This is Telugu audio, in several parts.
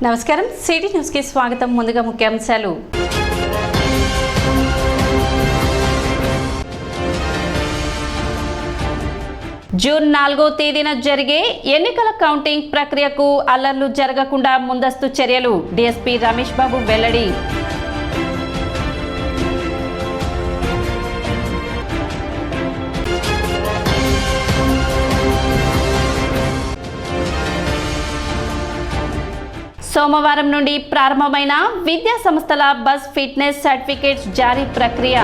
నమస్కారం సిటీ న్యూస్ కి స్వాగతం. ముందుగా ముఖ్యాంశాలు. జూన్ 4వ తేదీన జరిగే ఎన్నికల కౌంటింగ్ ప్రక్రియకు అల్లర్లు జరగకుండా ముందస్తు చర్యలు డీఎస్పీ రమేష్ బాబు వెల్లడి. సోమవారం నుండి ప్రారంభమైన విద్యా సంస్థల బస్ ఫిట్నెస్ సర్టిఫికేట్స్ జారీ ప్రక్రియ.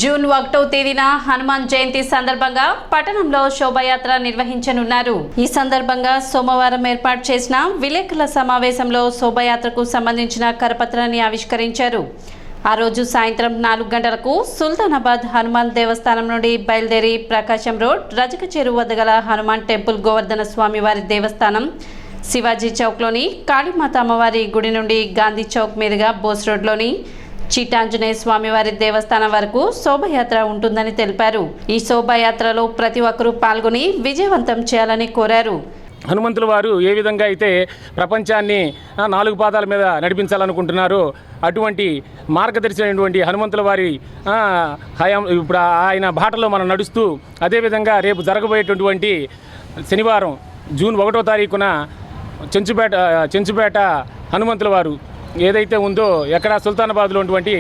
జూన్ 1వ తేదీన హనుమాన్ జయంతి సందర్భంగా పట్టణంలో శోభాయాత్ర నిర్వహించనున్నారు. ఈ సందర్భంగా సోమవారం ఏర్పాటు చేసిన విలేకరుల సమావేశంలో శోభాయాత్రకు సంబంధించిన కరపత్రాన్ని ఆవిష్కరించారు. ఆ రోజు సాయంత్రం 4 గంటలకు సుల్తానాబాద్ హనుమాన్ దేవస్థానం నుండి బయలుదేరి ప్రకాశం రోడ్ రజక చెరువు వద్ద గల హనుమాన్ టెంపుల్ గోవర్ధన స్వామివారి దేవస్థానం, శివాజీ చౌక్లోని కాళీమాత అమ్మవారి గుడి నుండి గాంధీ చౌక్ మీదుగా బోస్ రోడ్లోని చిట్టాంజనేయ స్వామివారి దేవస్థానం వరకు శోభయాత్ర ఉంటుందని తెలిపారు. ఈ శోభాయాత్రలో ప్రతి ఒక్కరూ పాల్గొని విజయవంతం చేయాలని కోరారు. హనుమంతుల వారు ఏ విధంగా అయితే ప్రపంచాన్ని 4 పాదాల మీద నడిపించాలనుకుంటున్నారో అటువంటి మార్గదర్శి అయినటువంటి హనుమంతుల వారి ఇప్పుడు ఆయన బాటలో మనం నడుస్తూ అదేవిధంగా రేపు జరగబోయేటటువంటి శనివారం జూన్ 1వ తారీఖున చెంచుపేట హనుమంతుల వారు ఏదైతే ఉందో ఎక్కడ సుల్తానాబాద్లో ఉన్నటువంటి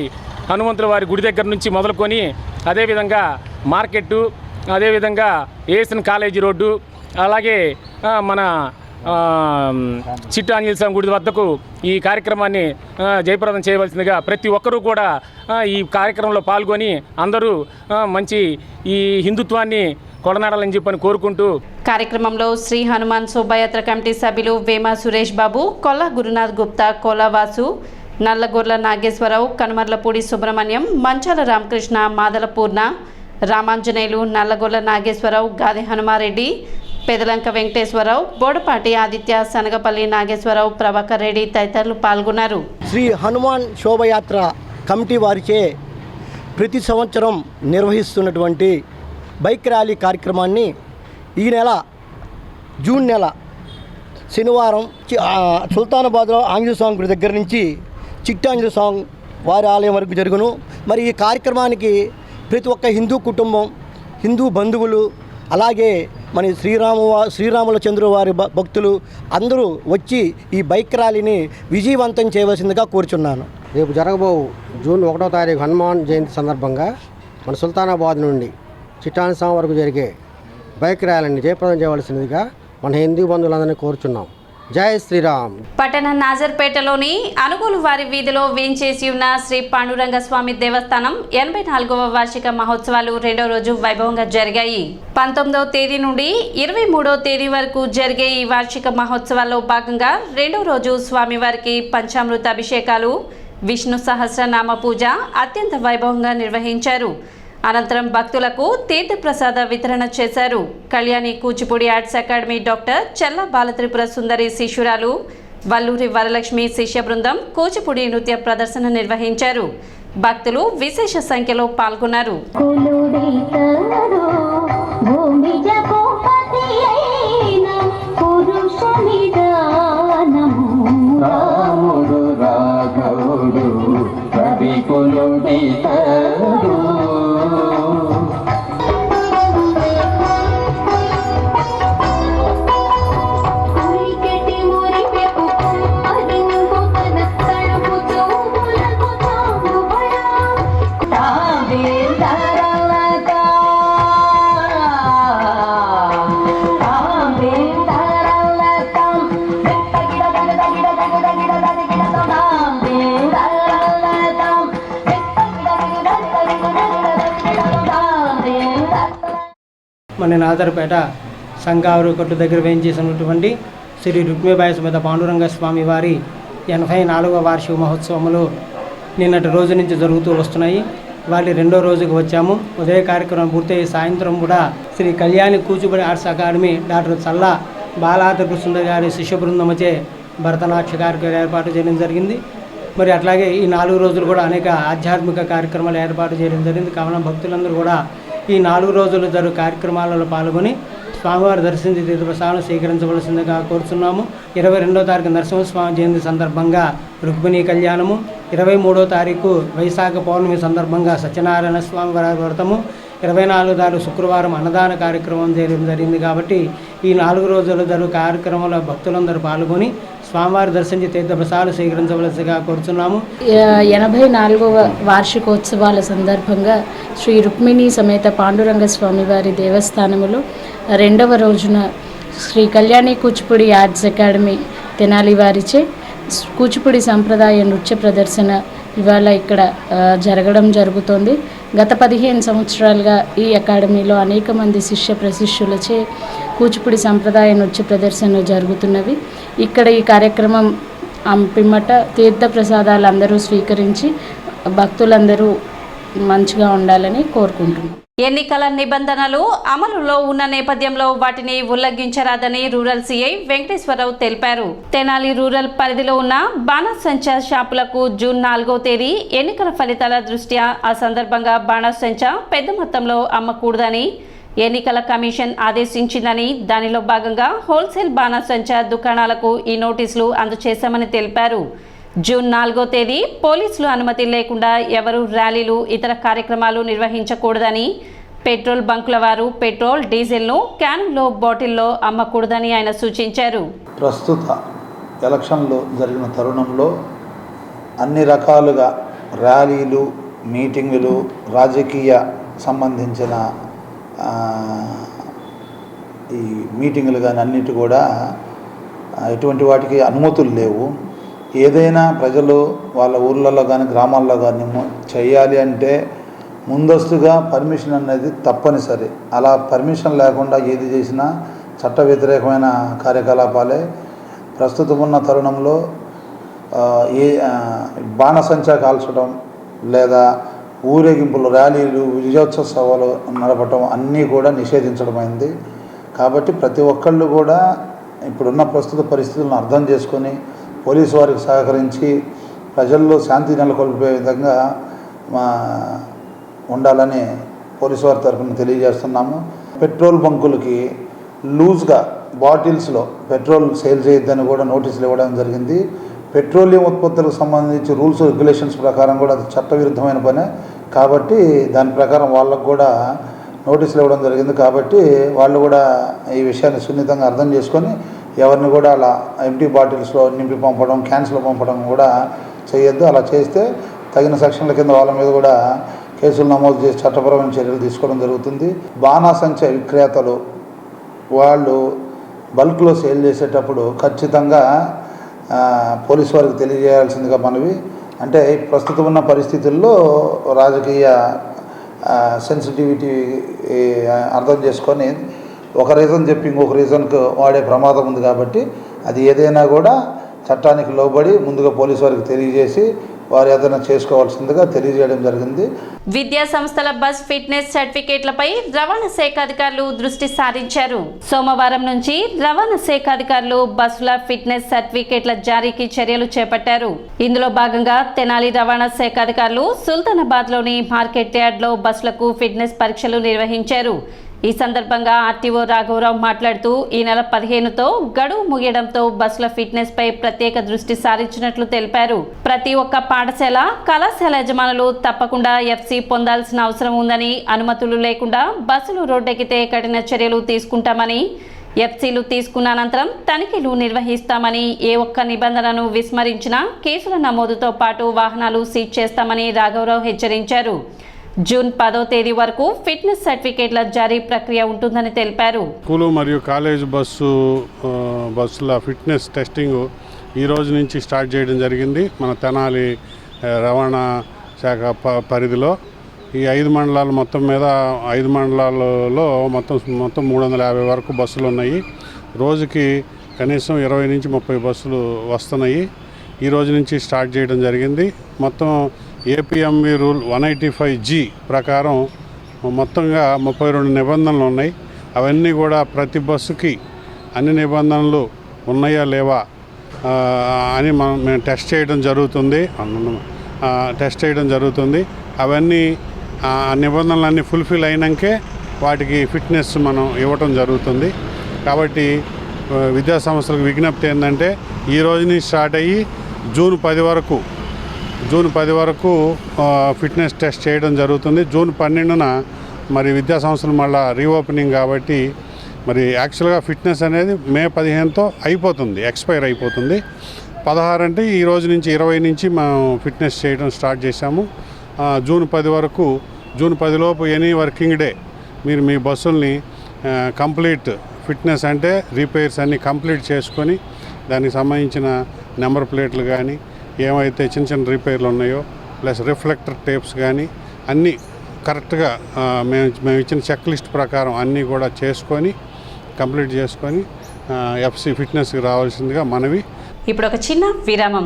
హనుమంతుల వారి గుడి దగ్గర నుంచి మొదలుకొని అదేవిధంగా మార్కెట్టు, అదేవిధంగా ఏఎస్ఎన్ కాలేజీ రోడ్డు, అలాగే మన చిట్టాంజనేయ స్వామి గుడి వద్దకు ఈ కార్యక్రమాన్ని జయప్రదం చేయవలసిందిగా ప్రతి ఒక్కరూ కూడా ఈ కార్యక్రమంలో పాల్గొని అందరూ మంచి ఈ హిందుత్వాన్ని కొడనాడాలని చెప్పని కోరుకుంటూ కార్యక్రమంలో శ్రీ హనుమాన్ శోభాయాత్ర కమిటీ సభ్యులు వేమ సురేష్ బాబు, కొల్లా గురునాథ్ గుప్తా, కోలా వాసు, నల్లగొర్ల నాగేశ్వరరావు, కనుమర్లపూడి సుబ్రహ్మణ్యం, మంచాల రామకృష్ణ, మాదల పూర్ణ, రామాంజనేయులు, నల్లగొర్ల నాగేశ్వరరావు, గాది హనుమారెడ్డి, పెదలంక వెంకటేశ్వరరావు, బోడపాటి ఆదిత్య, సనగపల్లి నాగేశ్వరరావు, ప్రభాకర్ రెడ్డి తదితరులు పాల్గొన్నారు. శ్రీ హనుమాన్ శోభయాత్ర కమిటీ వారిచే ప్రతి సంవత్సరం నిర్వహిస్తున్నటువంటి బైక్ ర్యాలీ కార్యక్రమాన్ని ఈ నెల జూన్ నెల శనివారం సుల్తానాబాద్లో ఆంజనేయ స్వామి గుడి దగ్గర నుంచి చిట్టాంజనేయ స్వామి వారి ఆలయం వరకు జరుగును. మరి ఈ కార్యక్రమానికి ప్రతి ఒక్క హిందూ కుటుంబం, హిందూ బంధువులు, అలాగే మన శ్రీరాముల చంద్రు వారి భక్తులు అందరూ వచ్చి ఈ బైక్ ర్యాలీని విజయవంతం చేయవలసిందిగా కోరుచున్నాను. రేపు జరగబో జూన్ 1వ తారీఖు హనుమాన్ జయంతి సందర్భంగా మన సుల్తానాబాద్ నుండి చిట్టాంజనేయ స్వామి వరకు జరిగే బైక్ ర్యాలీని జయప్రదం చేయవలసిందిగా మన హిందూ బంధువులందరినీ కోరుచున్నాం. జై శ్రీరామ్. పట్టణ నాజర్పేటలోని అనుగోలు వారి వీధిలో వేంచేసి ఉన్న శ్రీ పాండురంగ స్వామి దేవస్థానం 84వ వార్షిక మహోత్సవాలు 2వ రోజు వైభవంగా జరిగాయి. 19వ తేదీ నుండి 23వ తేదీ వరకు జరిగే ఈ వార్షిక మహోత్సవాల్లో భాగంగా 2వ రోజు స్వామివారికి పంచామృత అభిషేకాలు, విష్ణు సహస్రనామ పూజ అత్యంత వైభవంగా నిర్వహించారు. అనంతరం భక్తులకు తీర్థప్రసాద వితరణ చేశారు. Kalyani Kuchipudi arts academy doctor చెల్ల బాలత్రిపుర సుందరి శిష్యురాలు వల్లూరి వరలక్ష్మి శిష్య బృందం కూచిపూడి నృత్య ప్రదర్శన నిర్వహించారు. భక్తులు విశేష సంఖ్యలో పాల్గొన్నారు. మన నాజర్పేట సంగారు కొట్టు దగ్గర వేయించేసినటువంటి శ్రీ రుక్మిబాయి సమేత పాండురంగ స్వామి వారి 84వ వార్షిక మహోత్సవములు నిన్నటి రోజు నుంచి జరుగుతూ వస్తున్నాయి. వాళ్ళు 2వ రోజుకు వచ్చాము. ఉదయ కార్యక్రమం పూర్తయి సాయంత్రం కూడా Shri Kalyani Kuchipudi arts academy doctor Challa Balatripura Sundari గారి శిష్య బృందముచే భరతనాట్య కార్యక్రమం ఏర్పాటు చేయడం జరిగింది. మరి అట్లాగే ఈ 4 రోజులు కూడా అనేక ఆధ్యాత్మిక కార్యక్రమాలు ఏర్పాటు చేయడం జరిగింది. కావున భక్తులందరూ కూడా ఈ 4 రోజులు జరుగు కార్యక్రమాలలో పాల్గొని స్వామివారి దర్శించి తీర్థప్రసాదం స్వీకరించవలసిందిగా కోరుతున్నాము. 22వ తారీఖు నరసింహస్వామి జయంతి సందర్భంగా రుక్మిణీ కళ్యాణము, 23వ తారీఖు వైశాఖ పౌర్ణమి సందర్భంగా సత్యనారాయణ స్వామి వారి వ్రతము, 24వ తారీఖు శుక్రవారం అన్నదాన కార్యక్రమం చేయడం జరిగింది. కాబట్టి ఈ 4 రోజులు జరుగు కార్యక్రమంలో భక్తులందరూ పాల్గొని స్వామివారి దర్శించి తీర్థప్రసాదాలు స్వీకరించవలసిగా కోరుతున్నాము. 84వ వార్షికోత్సవాల సందర్భంగా శ్రీ రుక్మిణీ సమేత పాండురంగ స్వామి వారి దేవస్థానములో 2వ రోజున శ్రీ కళ్యాణి కూచిపూడి ఆర్ట్స్ అకాడమీ తెనాలి వారిచే కూచిపూడి సంప్రదాయ నృత్య ప్రదర్శన ఇవాళ ఇక్కడ జరగడం జరుగుతోంది. గత 15 సంవత్సరాలుగా ఈ అకాడమీలో అనేక మంది శిష్య ప్రశిష్యులచే కూచిపూడి సంప్రదాయ నృత్య ప్రదర్శనలు జరుగుతున్నవి. ఇక్కడ ఈ కార్యక్రమం పిమ్మట తీర్థ ప్రసాదాలు అందరూ స్వీకరించి భక్తులందరూ మంచిగా ఉండాలని కోరుకుంటున్నాం. ఎన్నికల నిబంధనలు అమలులో ఉన్న నేపథ్యంలో వాటిని ఉల్లంఘించరాదని రూరల్ సీఐ వెంకటేశ్వరరావు తెలిపారు. తెనాలి రూరల్ పరిధిలో ఉన్న బాణాసంచా షాపులకు జూన్ 4వ తేదీ ఎన్నికల ఫలితాల దృష్ట్యా ఆ సందర్భంగా బాణాసంచా పెద్ద మొత్తంలో అమ్మకూడదని ఎన్నికల కమిషన్ ఆదేశించిందని, దానిలో భాగంగా హోల్సేల్ బాణాసంచా దుకాణాలకు ఈ నోటీసులు అందజేశామని తెలిపారు. జూన్ 4వ తేదీ పోలీసులు అనుమతి లేకుండా ఎవరూ ర్యాలీలు, ఇతర కార్యక్రమాలు నిర్వహించకూడదని, పెట్రోల్ బంకుల వారు పెట్రోల్, డీజిల్ను క్యాన్లో, బాటిల్లో అమ్మకూడదని ఆయన సూచించారు. ప్రస్తుత ఎలక్షన్లు జరిగిన తరుణంలో అన్ని రకాలుగా ర్యాలీలు, మీటింగులు, రాజకీయ సంబంధించిన ఈ మీటింగులు కానీ అన్నిటి కూడా ఎటువంటి వాటికి అనుమతులు లేవు. ఏదైనా ప్రజలు వాళ్ళ ఊర్లలో కానీ గ్రామాల్లో కానీ చేయాలి అంటే ముందస్తుగా పర్మిషన్ అనేది తప్పనిసరి. అలా పర్మిషన్ లేకుండా ఏది చేసినా చట్ట వ్యతిరేకమైన కార్యకలాపాలే. ప్రస్తుతం ఉన్న తరుణంలో బాణసంచా కాల్చడం లేదా ఊరేగింపులు, ర్యాలీలు, విజయోత్సవాలు నడపటం అన్నీ కూడా నిషేధించడమైంది. కాబట్టి ప్రతి ఒక్కళ్ళు కూడా ఇప్పుడున్న ప్రస్తుత పరిస్థితులను అర్థం చేసుకొని పోలీసు వారికి సహకరించి ప్రజల్లో శాంతి నెలకొల్పే విధంగా ఉండాలని పోలీసు వారి తరఫున తెలియజేస్తున్నాము. పెట్రోల్ బంకులకి లూజ్గా బాటిల్స్లో పెట్రోల్ సేల్ చేయొద్దని కూడా నోటీసులు ఇవ్వడం జరిగింది. పెట్రోలియం ఉత్పత్తులకు సంబంధించి రూల్స్ రెగ్యులేషన్స్ ప్రకారం కూడా అది చట్టవిరుద్ధమైన పనే. కాబట్టి దాని ప్రకారం వాళ్ళకు కూడా నోటీసులు ఇవ్వడం జరిగింది. కాబట్టి వాళ్ళు కూడా ఈ విషయాన్ని సున్నితంగా అర్థం చేసుకొని ఎవరిని కూడా అలా ఎంటీ బాటిల్స్లో నింపి పంపడం, క్యాన్స్లో పంపడం కూడా చేయొద్దు. అలా చేస్తే తగిన సెక్షన్ల కింద వాళ్ళ మీద కూడా కేసులు నమోదు చేసి చట్టపరమైన చర్యలు తీసుకోవడం జరుగుతుంది. బాణాసంచా విక్రేతలు వాళ్ళు బల్క్లో సేల్ చేసేటప్పుడు ఖచ్చితంగా పోలీసు వారికి తెలియజేయాల్సిందిగా మనవి. అంటే ప్రస్తుతం ఉన్న పరిస్థితుల్లో రాజకీయ సెన్సిటివిటీ అర్థం చేసుకొని ఒక రీజన్ చెప్పి ఇంకొక రీజన్కు వాడే ప్రమాదం ఉంది. కాబట్టి అది ఏదైనా కూడా చట్టానికి లోబడి ముందుగా పోలీసు వారికి తెలియజేసి వారు ఏదైనా చేసుకోవాల్సిందిగా తెలియజేయడం జరిగింది. విద్యా సంస్థల బస్ ఫిట్నెస్ సర్టిఫికేట్లపై రవాణా శాఖ అధికారులు దృష్టి సారించారు. సోమవారం నుంచి రవాణా శాఖ అధికారులు బస్సుల ఫిట్నెస్ సర్టిఫికేట్ల జారీకి చర్యలు చేపట్టారు. ఇందులో భాగంగా తెనాలి రవాణా శాఖ అధికారులు సుల్తానాబాద్లోని మార్కెట్ యార్డ్లో బస్సులకు ఫిట్నెస్ పరీక్షలు నిర్వహించారు. ఈ సందర్భంగా ఆర్టీఓ రాఘవరావు మాట్లాడుతూ ఈ నెల 15తో గడువు ముగియడంతో బస్సుల ఫిట్నెస్ పై ప్రత్యేక దృష్టి సారించినట్లు తెలిపారు. ప్రతి ఒక్క పాఠశాల, కళాశాల యజమానులు తప్పకుండా ఎఫ్సీ పొందాల్సిన అవసరం ఉందని, అనుమతులు లేకుండా బస్సులు రోడ్డెక్కితే కఠిన చర్యలు తీసుకుంటామని, ఎఫ్సీలు తీసుకున్న అనంతరం తనిఖీలు నిర్వహిస్తామని, ఏ ఒక్క నిబంధనను విస్మరించినా కేసుల నమోదుతో పాటు వాహనాలు సీజ్ చేస్తామని రాఘవరావు హెచ్చరించారు. జూన్ 10వ తేదీ వరకు ఫిట్నెస్ సర్టిఫికేట్ల జారీ ప్రక్రియ ఉంటుందని తెలిపారు. స్కూలు మరియు కాలేజ్ బస్సుల ఫిట్నెస్ టెస్టింగ్ ఈ రోజు నుంచి స్టార్ట్ చేయడం జరిగింది. మన తెనాలి రవాణా శాఖ పరిధిలో ఈ 5 మండలాలు మొత్తం మీద 5 మండలాలలో మొత్తం 350 వరకు బస్సులు ఉన్నాయి. రోజుకి కనీసం 20 నుంచి 30 బస్సులు వస్తున్నాయి. ఈ రోజు నుంచి స్టార్ట్ చేయడం జరిగింది. మొత్తం ఏపీఎంవి రూల్ 185G ప్రకారం మొత్తంగా 32 నిబంధనలు ఉన్నాయి. అవన్నీ కూడా ప్రతి బస్సుకి అన్ని నిబంధనలు ఉన్నాయా లేవా అని మేము టెస్ట్ చేయడం జరుగుతుంది. అవన్నీ నిబంధనలన్నీ ఫుల్ఫిల్ అయినాకే వాటికి ఫిట్నెస్ మనం ఇవ్వటం జరుగుతుంది. కాబట్టి విద్యా సంస్థలకు విజ్ఞప్తి ఏంటంటే ఈ రోజు నుంచి స్టార్ట్ అయ్యి జూన్ 10 వరకు ఫిట్నెస్ టెస్ట్ చేయడం జరుగుతుంది. జూన్ 12న మరి విద్యా సంస్థలు మళ్ళీ రీఓపెనింగ్ కాబట్టి మరి యాక్చువల్గా ఫిట్నెస్ అనేది మే 15తో ఎక్స్పైర్ అయిపోతుంది. 16 అంటే ఈ రోజు నుంచి 20 నుంచి మనం ఫిట్నెస్ చేయడం స్టార్ట్ చేశాము. జూన్ 10 లోపు ఎనీ వర్కింగ్ డే మీరు మీ బస్సుల్ని కంప్లీట్ ఫిట్నెస్ అంటే రిపేర్స్ అన్నీ కంప్లీట్ చేసుకొని దానికి సంబంధించిన నెంబర్ ప్లేట్లు కానీ ఏమైతే చిన్న రిపేర్లు ఉన్నాయో ప్లస్ రిఫ్లెక్టర్ టేప్స్ కానీ అన్నీ కరెక్ట్గా మేము ఇచ్చిన చెక్ లిస్ట్ ప్రకారం అన్నీ కూడా కంప్లీట్ చేసుకొని ఎఫ్సి ఫిట్నెస్కి రావాల్సిందిగా మనవి. ఇప్పుడు ఒక చిన్న విరామం.